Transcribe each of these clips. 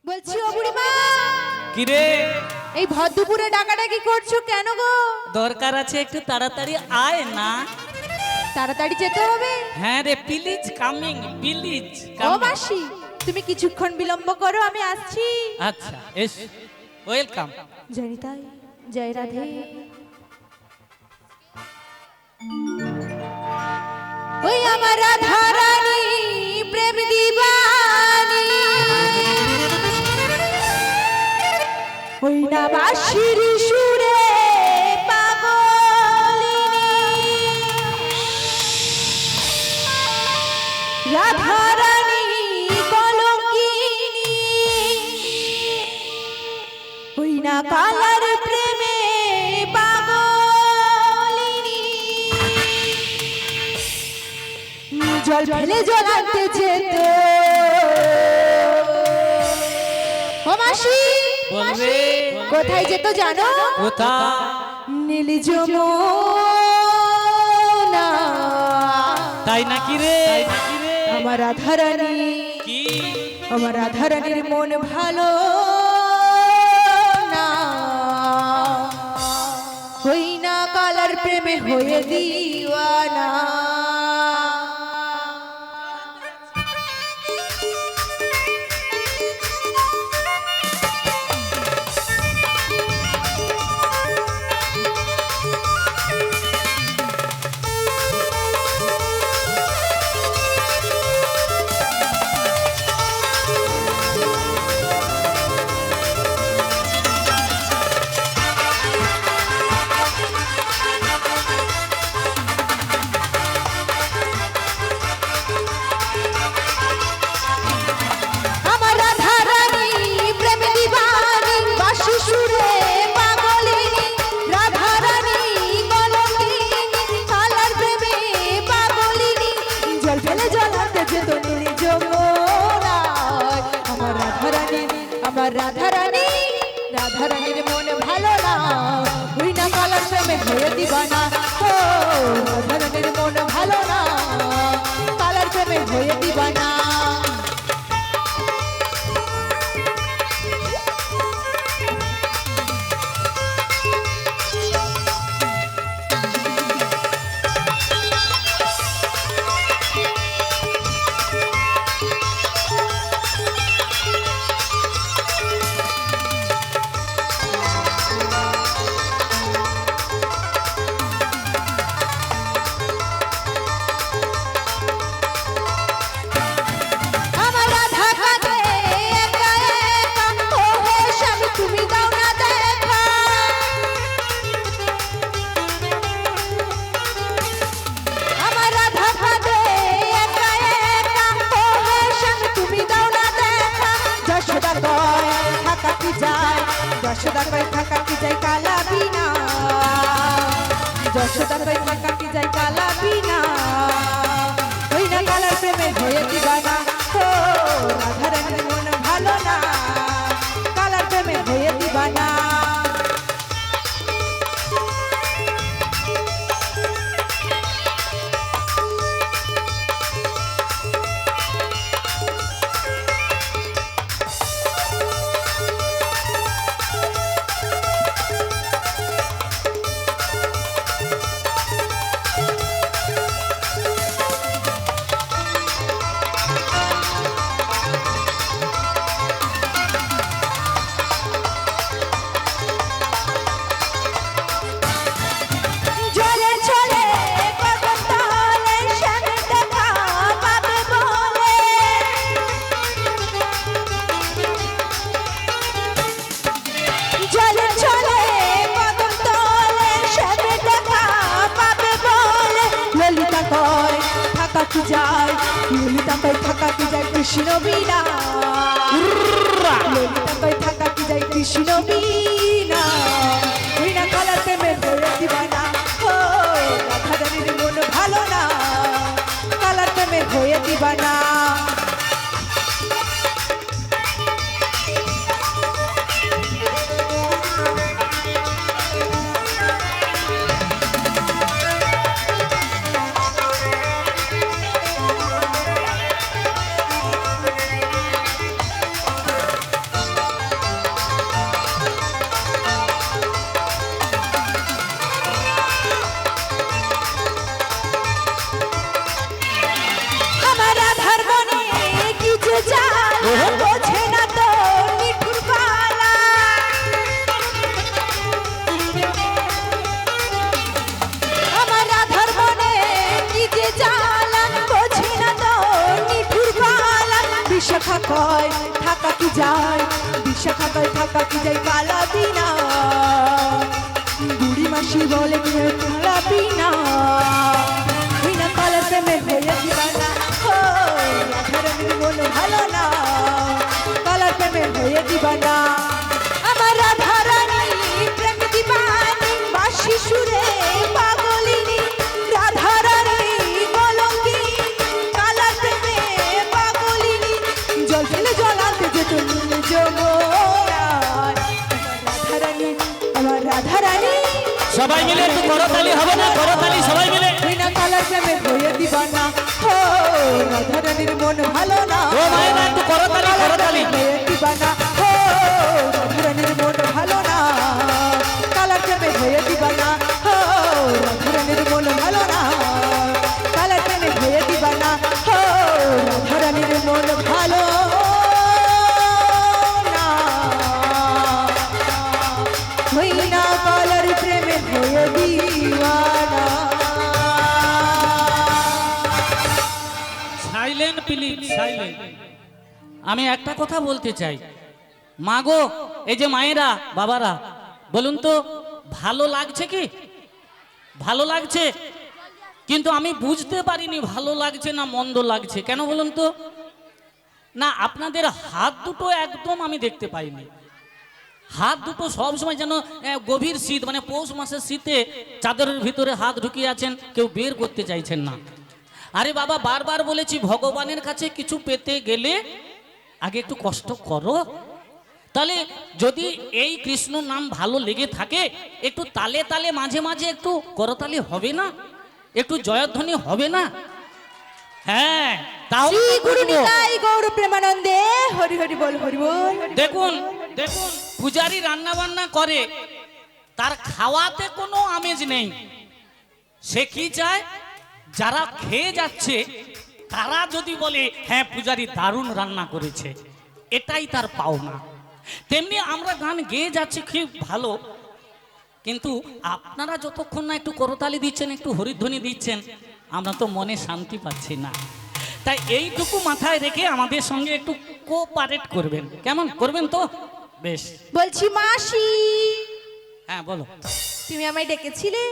বলছি ও বুড়িমা, কি রে? এই ভর দুপুরে ডাকাডাকি করছো কেন গো? দরকার আছে, একটু তাড়াতাড়ি আয় না। তাড়াতাড়ি যেতে হবে। হ্যাঁ রে, প্লিজ কামিং, প্লিজ। ও মাসি, তুমি কিছুক্ষণ বিলম্ব করো, আমি আসছি। আচ্ছা, এস, ওয়েলকাম। জয় নিতাই, জয় রাধে। ওই আমার রাধা রানী প্রেম দিবানী, ওই না বাঁশির সুরে পাগলিনী, রাধা রানী কলঙ্কিনী, ওই না কালার প্রেমে পাগলিনী। জল ফেলে জল আনতে যেত ও মাসি, বলবে কোথায় যেত জানো? কোথা? নীল যমুনা। তাই নাকি রে? আমার রাধা রানী, কি? আমার রাধা রানীর মন ভালো না, হই না কালার প্রেমে হয়ে দিওয়ানা। রাধা রানী, রাধা রানীর মন ভালো না, হই না কালার প্রেমে হয়ে দিবানা। ও রাধা রানীর মন ভালো না, কালার প্রেমে হয়ে দিবানা। যশোদা কই থাকা কি যাই কালা বিনা, যশোদা কই থাকা কি যাই কালা বিনা, ওই না কালার প্রেমে হয়ে দিবানা। ও রাধা রানীর মন ভালো না, কালার প্রেমে হয়ে দিবানা। থাকা যায় ললিতা কই থাকা কি যায় কৃষ্ণ বিনা, ললিতা কই থাকা কি যায় কৃষ্ণ বিনা, ওই না কালার প্রেমে হয়ে দিবানা। ও রাধা রানীর মন ভালো না, কালার প্রেমে হয়ে দিবানা। থাকা কি যায়, বিশাখাতায় থাকা কি যায় পালাবি না। বুড়ি মাসি বলে কি পালাবি না, বিনা কালার প্রেমে হয়ে দিবানা। ও রাধারানীর মন ভালো না, কালার প্রেমে হয়ে দিবানা। আমার রাধারানী প্রেম দিবানি, বাঁশি সুরে পাগলিনী। রাধারানী কলঙ্কি, কালার প্রেমে পাগলিনী। জল ফেলে জল আনতে যেত নীল যমুনায়। রাধারানী, আমার রাধারানী। সবাই মিলে একটু করতালি হবে না? করতালি সবাই মিলে। বিনা কালার প্রেমে হয়ে দিবানা। ও রাধারানীর মন ভালো না, ও মায়েরা একটু করতালি, করতালি। হয়ে দিবানা। ও রাধারানীর মন ভালো না, কালার প্রেমে হয়ে দিবানা। ও রাধারানীর মন ভালো না, কালার প্রেমে হয়ে দিবানা। ও রাধারানীর মন ভালো না, হই না কালার প্রেমে হয়ে দিবানা। Silent please, silent. আমি একটা কথা বলতে চাই, মাগো, এই যে মায়েরা বাবারা, বলুন তো ভালো লাগছে কি? ভালো লাগছে, কিন্তু আমি বুঝতে পারিনি ভালো লাগছে না মন্দ লাগছে। কেন বলুন তো? না, আপনাদের হাত দুটো একদম আমি দেখতে পাইনি। হাত দুটো সবসময় যেন গভীর শীত, মানে পৌষ মাসের শীতে চাদরের ভিতরে হাত ঢুকিয়ে আছেন, কেউ বের করতে চাইছেন না। আরে বাবা, বারবার বলেছি ভগবানের কাছে কিছু পেতে গেলে আগে একটু কষ্ট করো। তাহলে যদি এই কৃষ্ণ নাম ভালো লেগে থাকে, একটু তালে তালে মাঝে মাঝে একটু করতালি হবে না? একটু জয়ধ্বনি হবে না? হ্যাঁ, তাহলে শ্রী তো গুরু করবো। নিতাই গৌর প্রেমানন্দে হরি হরি বল, হরি বল। দেখুন দেখুন, পূজারি রান্না বান্না করে, তার খাওয়াতে কোনো আমেজ নেই। সে কি চায়? যারা খেয়ে যাচ্ছে তারা যদি বলে হ্যাঁ পূজারি দারুণ রান্না করেছে, এটাই তার পাওনা। তেমনি আমরা গান গেয়ে যাচ্ছি খুব ভালো, কিন্তু আপনারা যতক্ষণ না একটু করতালি দিচ্ছেন, একটু হরিধ্বনি দিচ্ছেন, আমরা তো মনে শান্তি পাচ্ছি না। তাই এইটুকু মাথায় রেখে আমাদের সঙ্গে একটু কোঅপারেট করবেন। কেমন করবেন তো? বেশ। বলছি মাসি, হ্যাঁ বলো। তুমি আমায় ডেকেছিলে?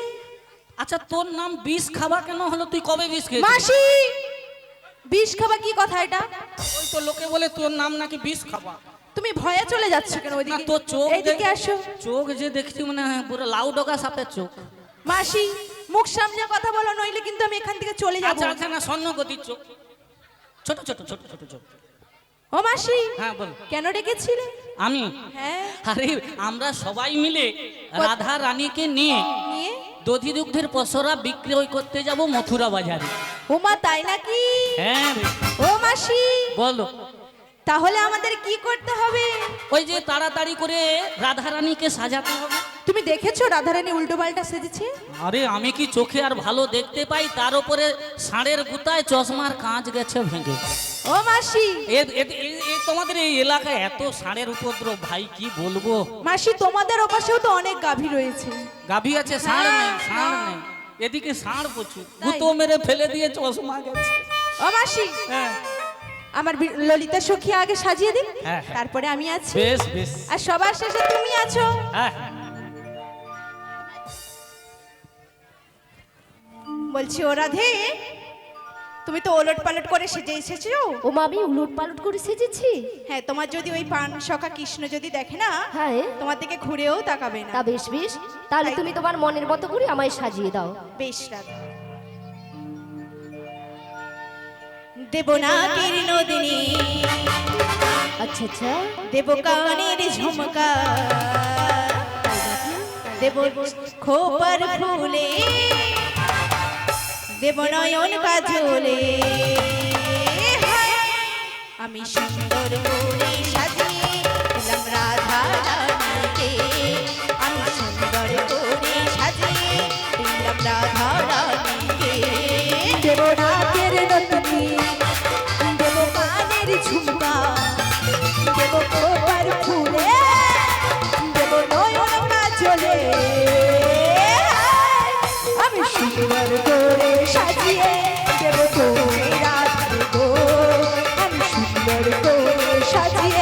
আচ্ছা, তোর নাম বিষ খাওয়া কেন হলো? তুই কবে বিষ খেয়েছিস? মাসি, বিষ খাবা কি কথা এটা? ওই তো লোকে বলে তোর নাম নাকি বিষ খাওয়া। তুমি ভয়ে চলে যাচ্ছ কেন না, ওইদিকে? তোর চোখ এইদিকে আসো। চোখ যে দেখছি মানে পুরো লাউ ডগা সাপের চোখ। মাসি, মুখ সামনে কথা বলো, নইলে কিন্তু আমি এখান থেকে চলে যাব। আচ্ছা আচ্ছা, না স্বর্ণগতির চোখ, ছোট ছোট ছোট ছোট চোখ। ও মাসি, হ্যাঁ বল। কেন ডেকেছিলে? আমি, হ্যাঁ, আরে আমরা সবাই মিলে রাধা রানীকে নিয়ে নিয়ে? দধি দুগ্ধের পসরা বিক্রয় করতে যাব মথুরা বাজারে। ওমা, তাই নাকি? হ্যাঁ রে। ও মাসি, বলো। তাহলে আমাদের কি করতে হবে? ওই যে তাড়াতাড়ি করে রাধা রানীকে সাজাতে হবে। তুমি দেখেছো রাধারানী উল্টো পাল্টা সেজেছে? আরে আমি কি চোখে আর ভালো দেখতে পাই? তার উপরে ষাঁড়ের গুতায় চশমার কাঁচ গেছে ভেঙে। ও মাসি, তোমাদের এই এলাকায় এত ষাঁড়ের উপদ্রব, ভাই কি বলবো। মাসি তোমাদের ওপাশেও তো অনেক গাভী রয়েছে। গাভী আছে, ষাঁড় নেই, না, ষাঁড় না। নেই। এদিকে ষাঁড় প্রচুর, গুতো মেরে ফেলে দিয়ে চশমা গেছে। ও মাসি, হ্যাঁ আমার ললিতা সখী আগে সাজিয়ে দিন, হ্যাঁ, হ্যাঁ। তারপরে আমি আছি, বেশ বেশ। আর সবার শেষে তুমি আছো। হ্যাঁ বলছি ও রাধে, তুমি তো ওলট পালট করে সেজে এসেছো। ও মা, আমি উলট পালট করে সেজেছি? হ্যাঁ, তোমার যদি ওই পান সখা কৃষ্ণ যদি দেখে না, হ্যাঁ, তোমার দিকে ঘুরেও তাকাবে না। তা বেশ বেশ, তাহলে তুমি তোমার মনের মতো করে আমায় সাজিয়ে দাও। বেশ রাধা। দেবনাগের নদিনী, আচ্ছা আচ্ছা, দেব কানের ঝুমকা, দেব খোপার ফুলে, দেব নয়ন কাজলে। আমি সুন্দর করে সাজিয়ে দিলাম রাধা রানীকে, আমি সুন্দর করে সাজিয়ে দিলাম রাধা রানীকে। দেব নাকের নতুনি, দেব কানের ঝুমকা, দেব খোপার ফুলে, দেব নয়ন কাজলে। আমি সুন্দর করে সাজিয়ে দেব তোরে রাধে গো, আমি সুন্দর করে সাজিয়ে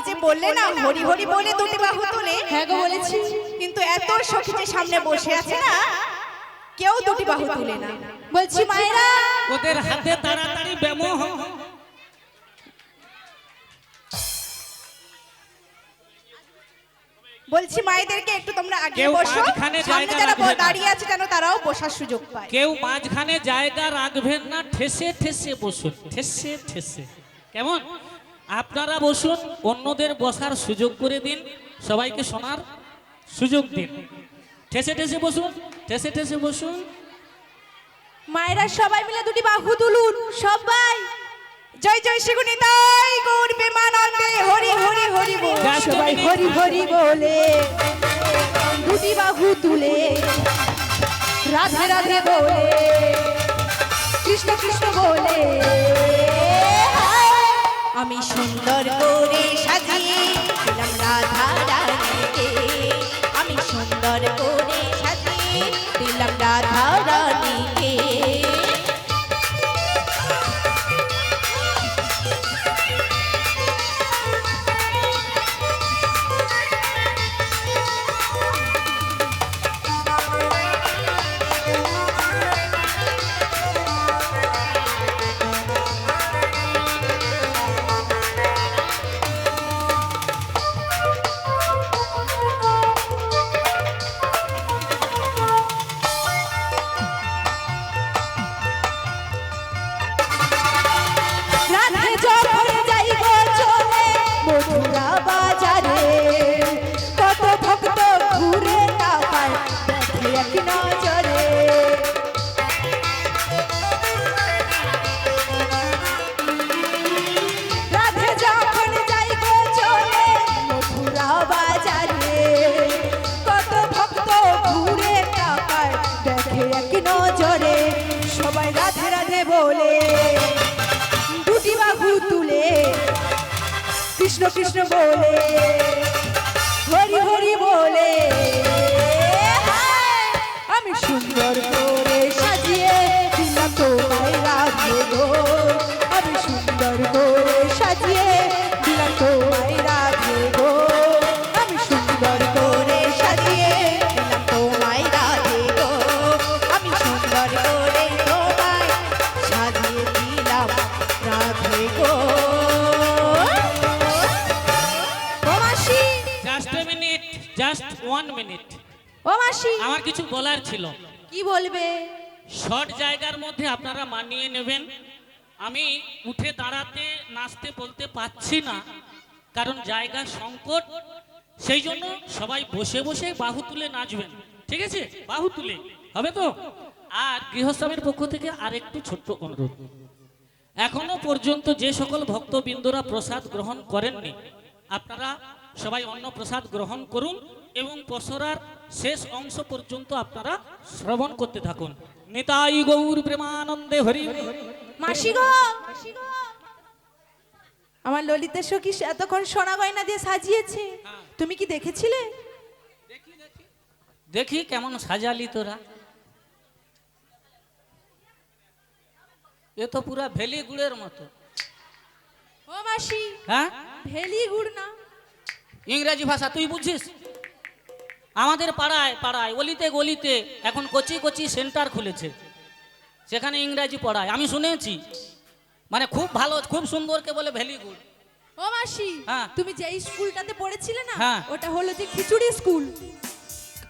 যে বললে না হরি হরি বলে দুটি বাহু তুলে, হ্যাঁ গো বলেছি। কিন্তু এত সখী যে সামনে বসে আছে না, কেউ দুটি বাহু তুলে না। বলছি মায়েরা, ওদের হাতে তাড়াতাড়ি ব্যামোহ। বলছি মায়েদেরকে একটু তোমরা আগে কেউ বসো, মাঝখানে সামনে জায়গা যারা রাখবে না। দাঁড়িয়ে আছে যেন তারাও বসার সুযোগ পায়। কেউ মাঝখানে জায়গা রাখবেন না, ঠেসে ঠেসে বসুন, ঠেসে ঠেসে। কেমন? আপনারা বসুন, অন্যদের বসার সুযোগ করে দিন, সবাইকে শোনার সুযোগ দিন। ঠেসে ঠেসে বসুন, ঠেসে ঠেসে বসুন। মায়েরা সবাই মিলে দুটি বাহু তুলুন, সবাই। জয় জয় শ্রী গুণিতাই গৌর প্রেমানন্দে হরি হরি হরি বল। সবাই হরি হরি বলে দুটি বাহু তুলে রাধে রাধে বলে কৃষ্ণ কৃষ্ণ বলে আমি সুন্দর করে সাজিয়ে দিলাম রাধা রানীকে, আমি সুন্দর করে সাজিয়ে দিলাম রাধা রানীকে। রাধে যখন যাই গো চলে মথুরা বাজারে, কত ভক্ত ঘুরে তাকায় দেখে এক নজরে। রাধে যখন যাই গো চলে মথুরা বাজারে, কত ভক্ত ঘুরে তাকায় দেখে এক নজরে। সবাই রাধে রাধে বলে দুটি বাহু তুলে কৃষ্ণ কৃষ্ণ বলে হরি হরি বলে আমি সুন্দর করে সাজিয়ে দিলাম তোমায় রাধে গো, আমি সুন্দর করে সাজিয়ে দিলাম তোমায় রাধে গো, আমি সুন্দর করে সাজিয়ে দিলাম তোমায় রাধে গো, আমি সুন্দর করে তোমায় সাজিয়ে দিলাম রাধে গো। ও মাসি, জাস্ট এ মিনিট, জাস্ট 1 মিনিট। ও মাসি, আমার কিছু বলার ছিল। কি বলবে? শর্ট জায়গার মধ্যে আপনারা মানিয়ে নেবেন। আমি উঠে দাঁড়াতে নাচতে বলতে পাচ্ছি না, কারণ জায়গা সংকট। সেই জন্য সবাই বসে বসে বাহু তুলে নাচবেন, ঠিক আছে? বাহু তুলে হবে তো? আর গৃহস্বামীর পক্ষ থেকে আরেকটু ছোট্ট অনুরোধ, এখনো পর্যন্ত যে সকল ভক্তবৃন্দরা প্রসাদ গ্রহণ করেননি, আপনারা সবাই অন্ন প্রসাদ গ্রহণ করুন এবং পসরার শেষ অংশ পর্যন্ত আপনারা শ্রবণ করতে থাকুন। নিতাই গৌর প্রেমানন্দে হরি হরি। মাসি গো, আমার ললিতা সখী এতক্ষণ সোনা গয়না দিয়ে সাজিয়েছে, তুমি কি দেখেছিলে? দেখি কেমন সাজালি তোরা। এ তো পুরা ভেলি গুড়ের মতো। ও মাসি, হ্যাঁ, ভেলি গুড় না, ইংরেজি ভাষা তুই বুঝিস? আমাদের পাড়ায় পাড়ায় অলিতে গলিতে এখন কচি কচি সেন্টার খুলেছে, সেখানে ইংরাজি পড়ায়, আমি শুনেছি। মানে খুব ভালো, খুব সুন্দরকে বলে ভেলি গুড। ও মাসি, হ্যাঁ। তুমি যে স্কুলটাতে পড়েছিলে না, হ্যাঁ। ওটা হলো যে খিচুড়ি স্কুল।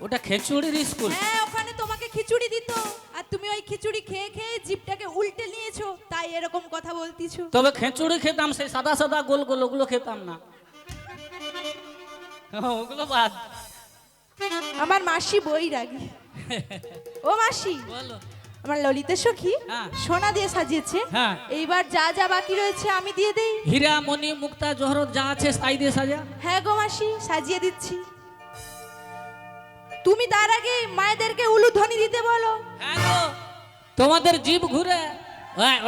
ওটা খেচুড়ির স্কুল? হ্যাঁ, ওখানে তোমাকে খিচুড়ি দিত, আর তুমি ওই খিচুড়ি খেয়ে খেয়ে জিভটাকে উল্টে নিয়েছো, তাই এরকম কথা বলতিছো। তবে খেচুড়ি খেতাম, সেই সাদা সাদা গোল গোল, ওগুলো খেতাম না। ওগুলো বাদ। আমার মাসি বৈরাগী। ও মাসি, বলো। আমার ললিতা সখী হ্যাঁ। সোনা দিয়ে সাজিয়েছে, হ্যাঁ। এইবার যা যা বাকি রয়েছে আমি দিয়ে দেই। হীরা মণি মুক্তা জহরত যা আছে তাই দিয়ে সাজা। হ্যাঁ গো মাসি, সাজিয়ে দিচ্ছি। তুমি তার আগে মায়েদেরকে উলুধ্বনি দিতে বলো। হ্যাঁ গো, তোমাদের জিভ ঘুরে।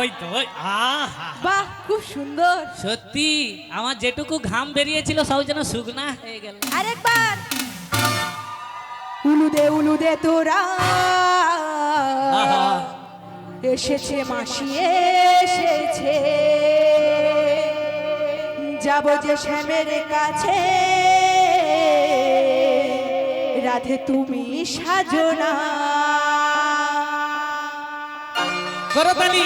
ওই তো, ওই আহা, বাহ, খুব সুন্দর। সত্যি আমার যেটুকু ঘাম বেরিয়েছিল সব যেন শুকনা হয়ে গেল। আরেকবার উলুদে তোরা আহা। এসেছে মাসি এসেছে, যাব যে শ্যামের কাছে, রাধে তুমি সাজো না। করতালি।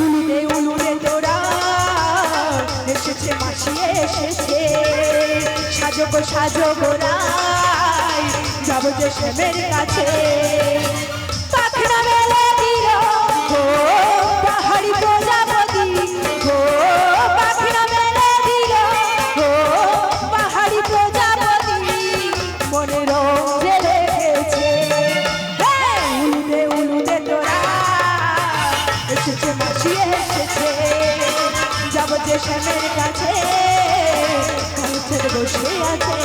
উলুদে উলুদে তোরা এসেছে মাসি এসেছে, সাজো গো সাজো গোরাই যাব যে শ্যামের কাছে। পাখনা মেলে দিল গো পাহাড়ি প্রজাপতি, গো পাখনা মেলে দিল গো পাহাড়ি প্রজাপতি, মনে রঙ রেখেছে। হ্যাঁ উলুদে উলুদে তোরা এসেছে মাসি এসেছে, যাব যে শ্যামের কাছে, কাছে বসে আছে।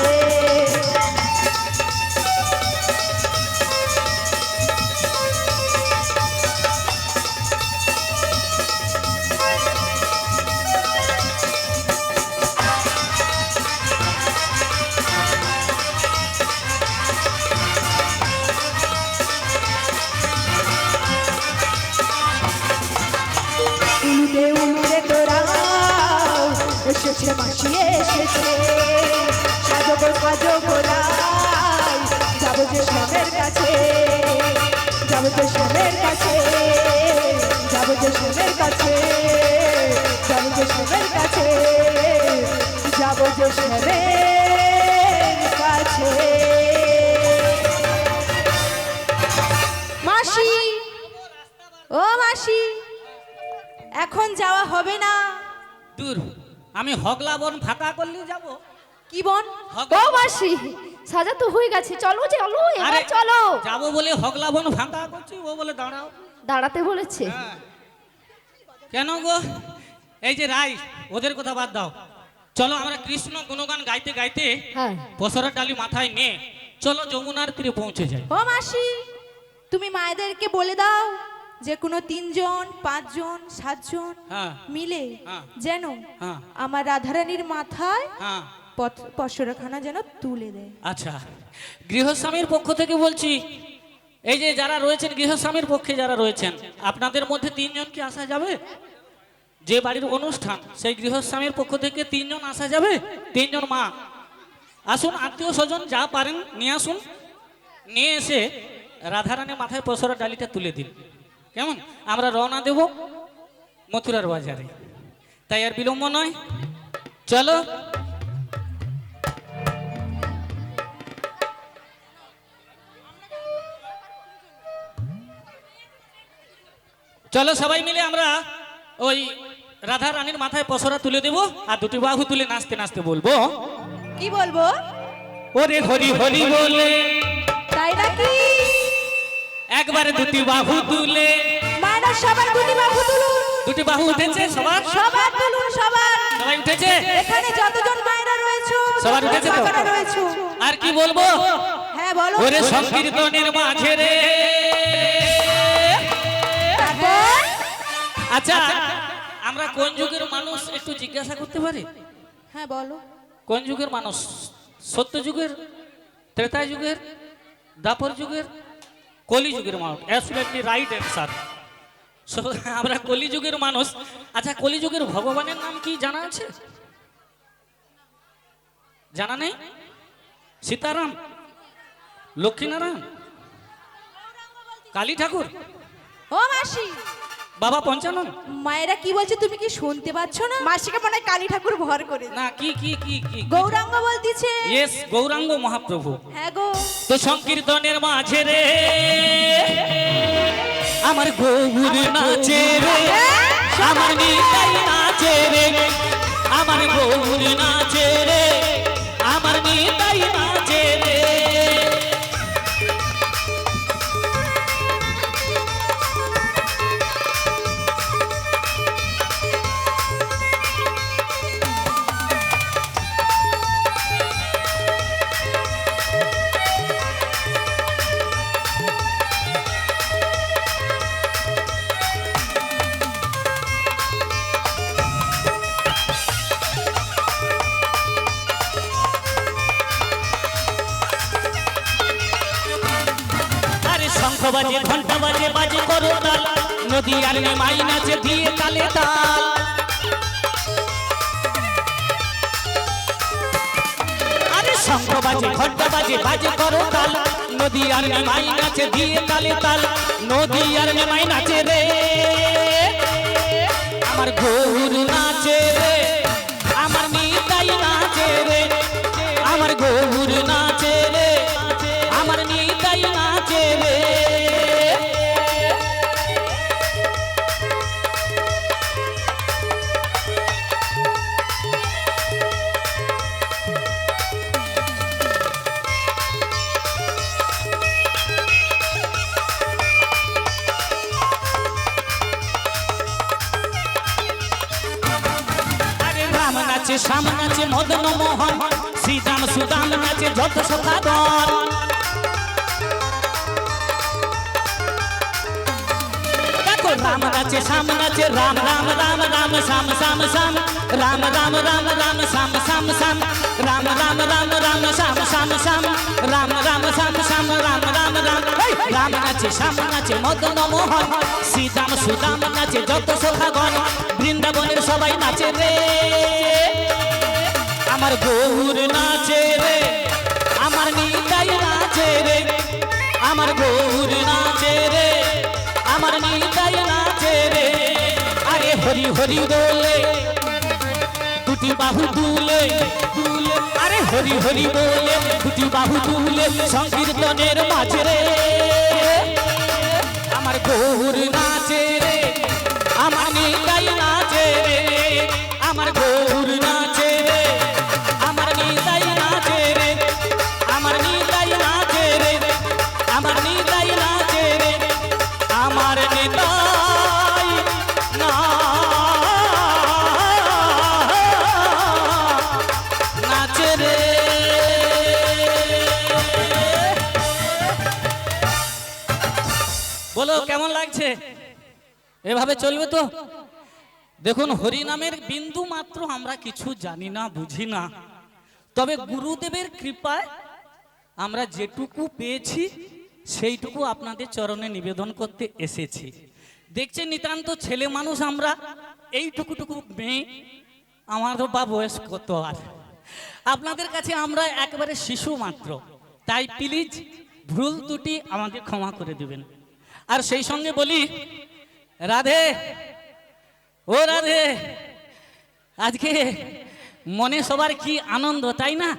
উলুদে উলুদে তোরা এসেছে মাসি এসেছে, সাজো গো সাজো গোরাই যাব যে শ্যামের কাছে, যাব যে শ্যামের কাছে, যাব যে শ্যামের কাছে, যাব যে শ্যামের কাছে, যাব যে শ্যামের কাছে। মাসি, ও মাসি, এখন যাওয়া হবে না। দূর, আমি হগলা বন ফাঁকা করলে যাব। কি বন? ও মাসি, সাজা তো হয়ে গেছে, চলো চলো আরে এবার চলো। যাবো বলে হগলা বন ফাঁকা করছি, ও বলে দাঁড়াও। দাঁড়াতে বলেছে? হ্যাঁ। কেন গো? এই যে রাই, ওদের কথা বাদ দাও, চলো আমরা কৃষ্ণ গুণগান গাইতে গাইতে হ্যাঁ। বছরের ডালি মাথায় নিয়ে চলো যমুনার তীরে পৌঁছে যাই। ও মাসি, তুমি মায়েদেরকে বলে দাও যে কোনো 3 জন 5 জন 7 জন হ্যাঁ। মিলে হ্যাঁ। যেন হ্যাঁ। আমার রাধারানীর মাথায় হ্যাঁ। পশরাখানা যেন তুলে দেয়। আচ্ছা, গৃহস্বামীর পক্ষ থেকে বলছি, এই যে যারা রয়েছেন গৃহস্বামীর পক্ষে যারা রয়েছেন, আপনাদের মধ্যে 3 জন কি আসা যাবে? যে বাড়ির অনুষ্ঠান সেই গৃহস্বামীর পক্ষ থেকে 3 জন আসা যাবে? 3 জন মা আসুন, আত্মীয় স্বজন যা পারেন নিয়ে আসুন, নিয়ে এসে রাধারানীর মাথায় পশরা ডালিটা তুলে দিন। কেমন? আমরা রওনা দেব মথুরার বাজারে, তাই আর বিলম্ব নয়, চলো। চলো সবাই মিলে আমরা ওই রাধা রানীর মাথায় পসরা তুলে দেব, আর 2টি বাহু তুলে নাচতে নাচতে বলবো, কি বলবো? ওরে হরি হরি বলে, তাই নাকি? একবারে 2টি বাহু তুলে। মায়েরা সবার 2টি বাহু তুলুন। 2টি বাহু উঠেছে সবার? সবার তুলুন, সবার। সবাই উঠেছে? এখানে যতজন মায়েরা রয়েছে সবার উঠেছে তো? বাবারা রয়েছে। আর কি বলবো? হ্যাঁ বলো। ওরে সংকীর্তনের মাঝে রে। তারপর? আচ্ছা, আমরা কোন যুগের মানুষ একটু জিজ্ঞাসা করতে পারি? হ্যাঁ বলো। কোন যুগের মানুষ? সত্য যুগের, ত্রেতা যুগের, দ্বাপর যুগের, কলি যুগের মানুষ? Absolutely right answer. আমরা কলি যুগের মানুষ। আচ্ছা, কলি যুগের ভগবানের নাম কি জানা আছে? জানা নেই? সীতারাম, লক্ষ্মীনারায়ণ, কালী ঠাকুর, ও মাসি, বাবা পঞ্চানন। মায়েরা কি বলছে তুমি কি শুনতে পাচ্ছ না? মাসিকে মনে হয় কালী ঠাকুর ভর করে। না, কি কি কি কি? গৌরাঙ্গ বলতিছে। ইয়েস, গৌরাঙ্গ মহাপ্রভু। হ্যাঁ গো। তো সংকীর্তনের মাঝে রে আমার গৌর নাচে রে, আমার নিতাই নাচে রে, আমার গৌর নাচে রে, আমার নিতাই নাচে রে। শঙ্খ বাজে ঘন্টা বাজে বাজে করো তাল নদী আর মাই নাচে দিয়ে তালে তাল আরে শঙ্খ বাজে ঘন্টা বাজে বাজে করো তাল নদী আর মাই নাচে দিয়ে তালে তাল নদী আর মাই নাচে রে আমার গৌর নাচে রে আমার নিতাই নাচে রে আমার গৌর নাচে রে আমার নিতাই নাচে রে নাচে শ্যাম নাচে মদন মোহন শ্রীদাম সুদাম নাচে যত সখাদন দেখো রাম নাচে শ্যাম নাচে রাম রাম রাম রাম শ্যাম শ্যাম শ্যাম রাম রাম রাম রাম শ্যাম শ্যাম শ্যাম রাম রাম রাম রাম শ্যাম শ্যাম শ্যাম রাম রাম শ্যাম শ্যাম রাম রাম রাম রাম নাচে শ্যাম নাচে মদন মোহন শ্রীদাম সুদাম নাচে যত সখাগণ বৃন্দাবনের সবাই নাচে রে আমার গৌর নাচে রে আমার নিতাই নাচে রে আমার গৌর নাচে রে আমার নিতাই নাচে রে আরে হরি হরি বলে দুটি বাহু তুলে তুলে আরে হরি হরি বলে দুটি বাহু তুলে সংকীর্তনের মাঝে রে আমার গৌর নাচে রে আমার নিতাই নাচে রে আমার গৌর নাচে রে আমার নিতাই নাচে রে আমার নিতাই নাচে রে আমার নিতাই নাচে রে আমার নিতাই নাচে রে বলো কেমন লাগছে এভাবে চলবে তো দেখুন হরিনামের বিন্দু মাত্র আমরা কিছু জানি না বুঝি না তবে গুরুদেবের কৃপায় আমরা যেটুকু পেয়েছি সেইটুকু আপনাদের চরণে নিবেদন করতে এসেছি দেখছেন নিতান্ত ছেলে মানুষ আমরা এইটুকুটুকু মেয়ে আমারও বা বয়স কত আর আপনাদের কাছে আমরা একেবারে শিশু মাত্র তাই প্লিজ ভুল ত্রুটি আমাদের ক্ষমা করে দিবেন আর সেই সঙ্গে বলি রাধে ও রাধে আজকে মনে সবার কি আনন্দ তাই না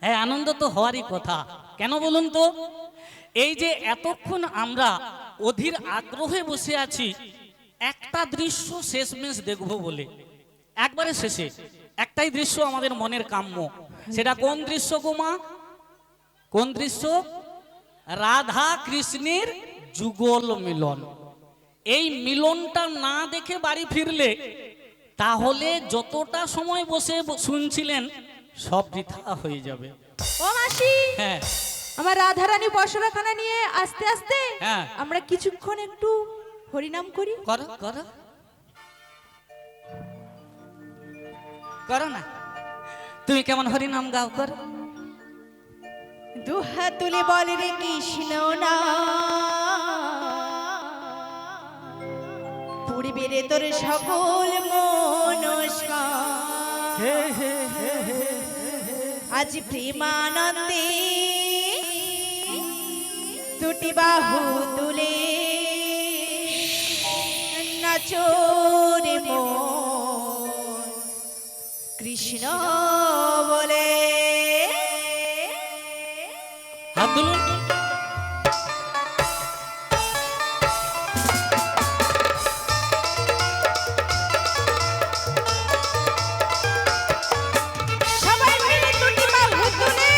হ্যাঁ আনন্দ তো হওয়ারই কথা কেন বলুন তো এই যে এতক্ষণ আমরা অধীর আগ্রহে বসে আছি একটা দৃশ্য শেষমেশ দেখব বলে একবারে শেষে একটাই দৃশ্য আমাদের মনের কাম্য সেটা কোন দৃশ্য গো মা কোন দৃশ্য রাধা কৃষ্ণের যুগল মিলন এই মিলনটা না দেখে বাড়ি ফিরলে তাহলে যতটা সময় বসে শুনছিলেন সব বৃথা হয়ে যাবে ও মাসি হ্যাঁ আমার রাধারানী বসরাখানা নিয়ে আস্তে আস্তে হ্যাঁ আমরা কিছুক্ষণ একটু হরিনাম করি করো করো করো না তুমি কেমন হরিনাম গাও করো দুহাত তুলে বল রে কৃষ্ণ না পুরবে রে তোর সকল মনস্কার আজ প্রেমানন্দে দুটি বাহু তুলে নাচো রে মন কৃষ্ণ বলে হাত তুলুন সবাই মিলে দুটি বাহু তুলে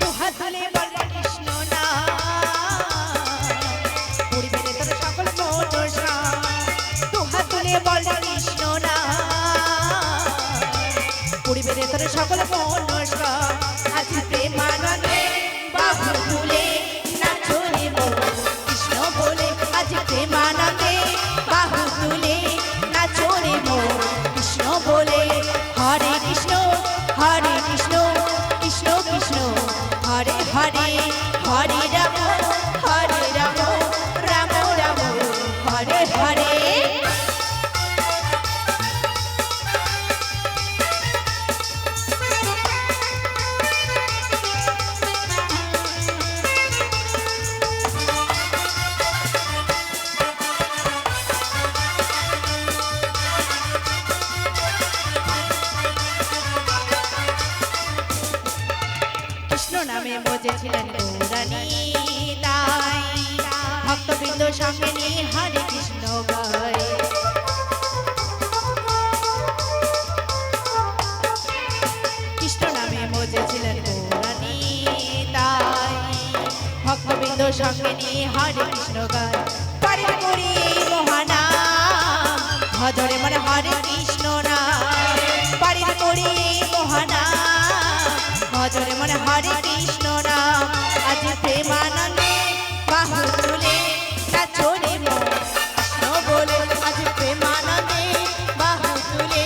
দুহাত তুলে বল কৃষ্ণ না পুরবে রে তোর সকল মনস্কার দুহাত তুলে বল কৃষ্ণ না পুরবে রে তোর সকল মনস্কার আজ প্রেমানন্দে বাহু তুলে নাচো রে মন কৃষ্ণ বলে নামে মজেছিলেন গৌরানী তাই ভক্তবৃন্দ সঙ্গে নিয়ে হরে কৃষ্ণ গায়। কৃষ্ণ নামে মজেছিলেন গৌরানী তাই ভক্তবৃন্দ সঙ্গে নিয়ে হরে কৃষ্ণ গায়। পারিত করি মহানাম ভজরে মনে হরে কৃষ্ণ নাম, পারিত করি মহানাম ভজরে মনে হরে কৃষ্ণ নাম। আজ প্রেমানন্দে বাহু তুলে নাচরে মন কৃষ্ণ বলে, আজ প্রেমানন্দে বাহু তুলে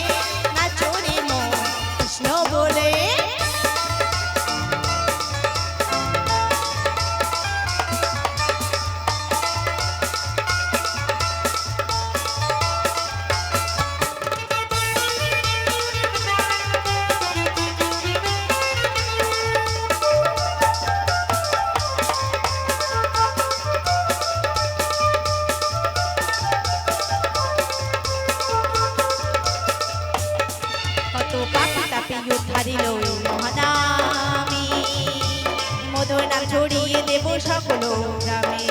নাচরে মন কৃষ্ণ বলে। কত পাপি তাপি উদ্ধারিল মহানামী, মধুর নাম ছড়িয়ে দেব সকল গ্রামে।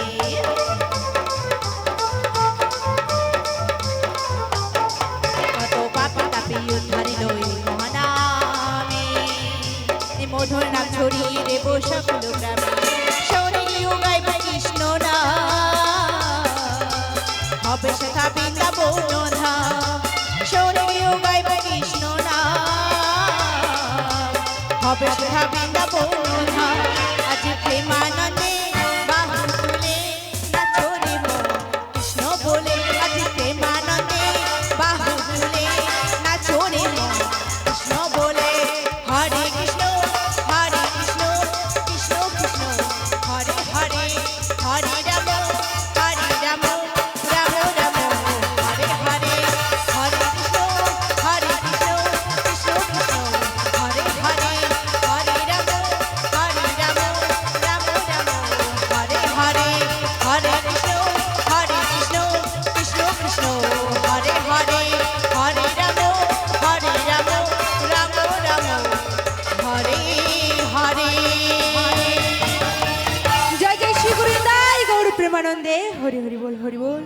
কত পাপি তাপি উদ্ধারিল মহানামী, মধুর নাম ছড়িয়ে দেব সকল গ্রামে। শৌরিও গাইব কৃষ্ণ নাম, হবে সেথা বৃন্দাবন ধাম। শৌরিও গাইব কৃষ্ণ নাম, হবে সেথা বৃন্দাবন ধাম। আজ প্রেমানন্দে বাহু তুলে নাচরে মন কৃষ্ণ বলে, আজ প্রেমানন্দে বাহু তুলে নাচরে মন কৃষ্ণ বলে। হরে কৃষ্ণ কৃষ্ণ কৃষ্ণ হরে হরে, হরে রাম রাম রাম রাম হরে হরে, হরে কৃষ্ণ কৃষ্ণ কৃষ্ণ হরে হরে, হরে রাম রাম রাম হরে হরে, হরে কৃষ্ণ কৃষ্ণ কৃষ্ণ হরে হরে, হরে রাম রাম রাম হরে হরে। জয় জয় শ্রী গুরু নিতাই গৌর প্রেমানন্দে হরি হরি বল হরি বল।